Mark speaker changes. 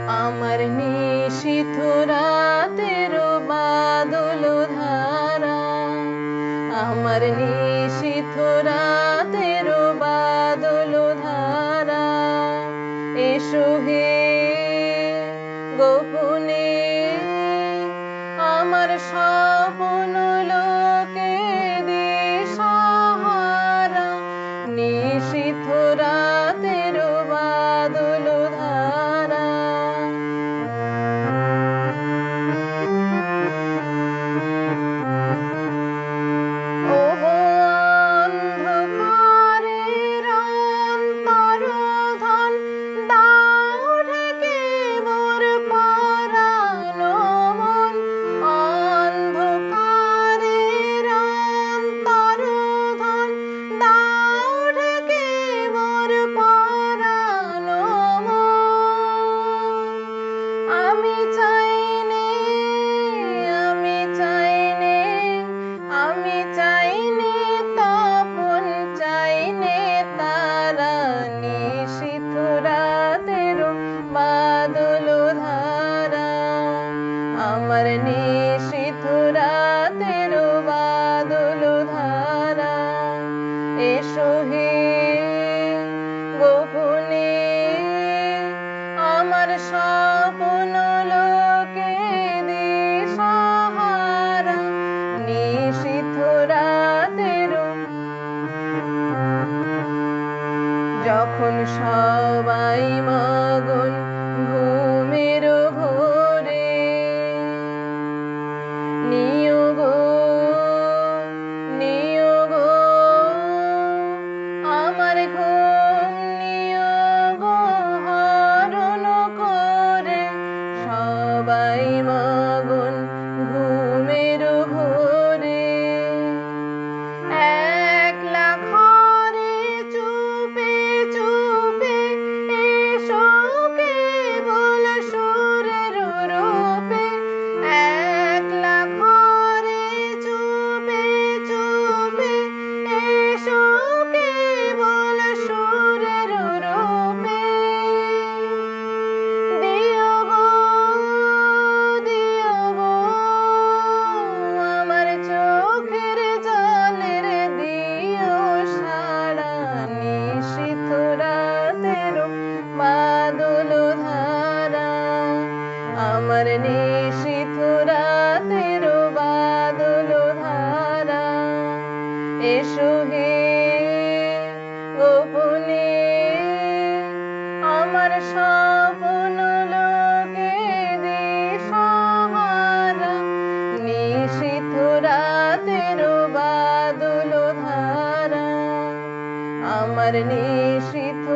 Speaker 1: আমার নিশীথ রাতের বাদল ধারা, আমার নিশীথ রাতের বাদল ধারা, এসো হে গোপনে আমার স্বপ্ন লোকে দিশাহারা, নিশীথ রাতের বাদল ধারা। ওগো অন্ধকারের অন্তরোধন, দাও ঢেকে মোর পরানো মন। অন্ধকারের অন্তরোধন, দাও ঢেকে মোর পরানো মন। আমি চাইনে, আমি চাইনে, আমি চাইনে তপন, চাইনে তারা, নিশীথ রাতের বাদল ধারা, আমার নিশীথ রাতের বাদল ধারা, এসো হে গোপনে আমার স্বপ্ন লোকে দিশাহারা, নিশীথ রাতের। যখন সবাই মগন ঘুমের ঘোরে, নিও গো, নিও গো আমার ঘুম, নিও গো হরণ করে। সবাই মগন ঘুমের ঘোরে, একলা ঘরে চুপে চুপে এসো কেবল সুরের রূপে। একলা ঘরে চুপে চুপে এসো কেবল সুরের রূপে। দিও গো, দিও গো আমার চোখের জলের দিও সারা, নিশীথ রাতের বাদল ধারা, আমার নিশীথ রাতের বাদল ধারা, এসো হে গোপনে আমার স্বপ্ন লোকে দিশাহারা, নিশীথ রাতের বাদল ধারা, আমার নিশীথ